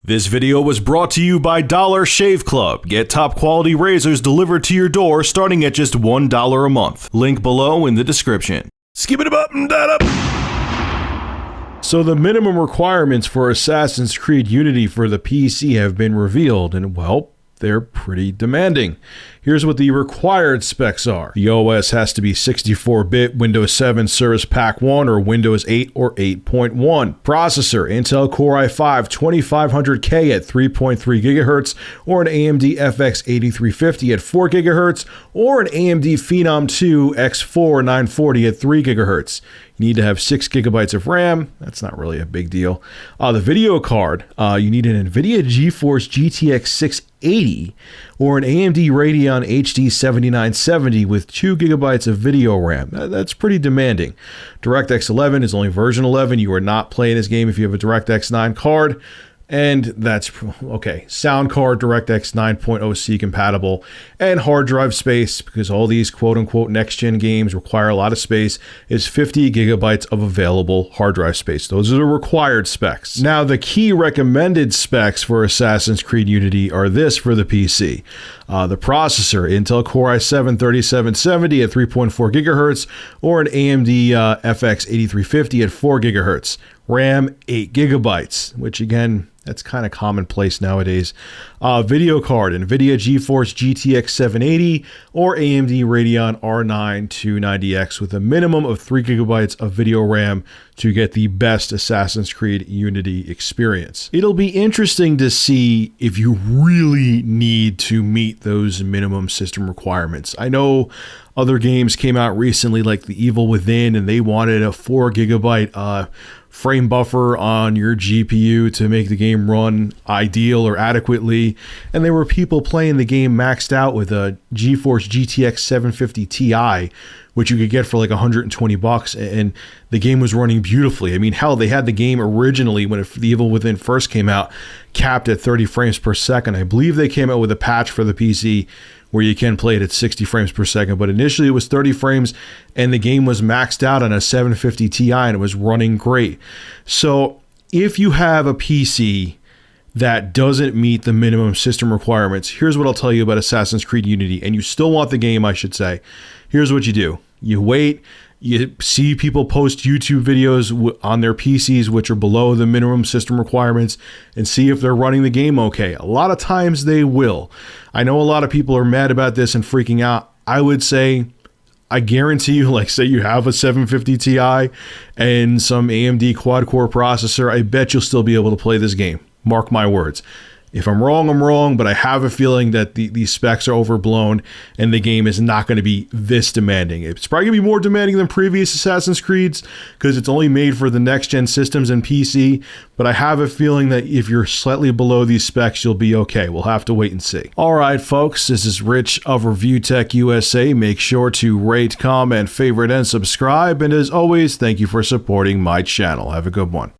This video was brought to you by Dollar Shave Club. Get top quality razors delivered to your door starting at just $1 a month. Link below in the description. Skip it up and that up. So the minimum requirements for Assassin's Creed Unity for the PC have been revealed, and well, they're pretty demanding. Here's what the required specs are. The OS has to be 64-bit, Windows 7 Service Pack 1 or Windows 8 or 8.1. Processor, Intel Core i5-2500K at 3.3 GHz or an AMD FX 8350 at 4 GHz or an AMD Phenom 2 X4 940 at 3 GHz. You need to have 6 GB of RAM. That's not really a big deal. The video card, you need an NVIDIA GeForce GTX 680 or an AMD Radeon HD 7970 with 2 GB of video RAM. That's pretty demanding. DirectX 11 is only version 11. You are not playing this game if you have a DirectX 9 card. And that's okay. Sound card, DirectX 9.0C compatible, and hard drive space, because all these quote-unquote next-gen games require a lot of space, is 50 GB of available hard drive space. Those are the required specs. Now, the key recommended specs for Assassin's Creed Unity are this for the PC. The processor, Intel Core i7-3770 at 3.4 GHz or an AMD FX 8350 at 4 GHz. RAM, 8 GB, which again, that's kind of commonplace nowadays. Video card, NVIDIA GeForce GTX 780 or AMD Radeon R9 290X with a minimum of 3 GB of video RAM to get the best Assassin's Creed Unity experience. It'll be interesting to see if you really need to meet those minimum system requirements. I know other games came out recently like The Evil Within, and they wanted a 4 GB frame buffer on your GPU to make the game run ideal or adequately. And there were people playing the game maxed out with a GeForce GTX 750 Ti, which you could get for like $120, and the game was running beautifully. I mean, hell, they had the game originally when The Evil Within first came out, capped at 30 frames per second. I believe they came out with a patch for the PC where you can play it at 60 frames per second, but initially it was 30 frames, and the game was maxed out on a 750 Ti, and it was running great. So if you have a PC that doesn't meet the minimum system requirements, here's what I'll tell you about Assassin's Creed Unity, and you still want the game, I should say. Here's what you do. You wait, you see people post YouTube videos on their PCs which are below the minimum system requirements and see if they're running the game okay. A lot of times they will. I know a lot of people are mad about this and freaking out. I would say, I guarantee you, like say you have a 750 Ti and some AMD quad-core processor, I bet you'll still be able to play this game. Mark my words. If I'm wrong, I'm wrong, but I have a feeling that these specs are overblown and the game is not going to be this demanding. It's probably going to be more demanding than previous Assassin's Creeds because it's only made for the next-gen systems and PC, but I have a feeling that if you're slightly below these specs, you'll be okay. We'll have to wait and see. All right, folks, this is Rich of Review Tech USA. Make sure to rate, comment, favorite, and subscribe. And as always, thank you for supporting my channel. Have a good one.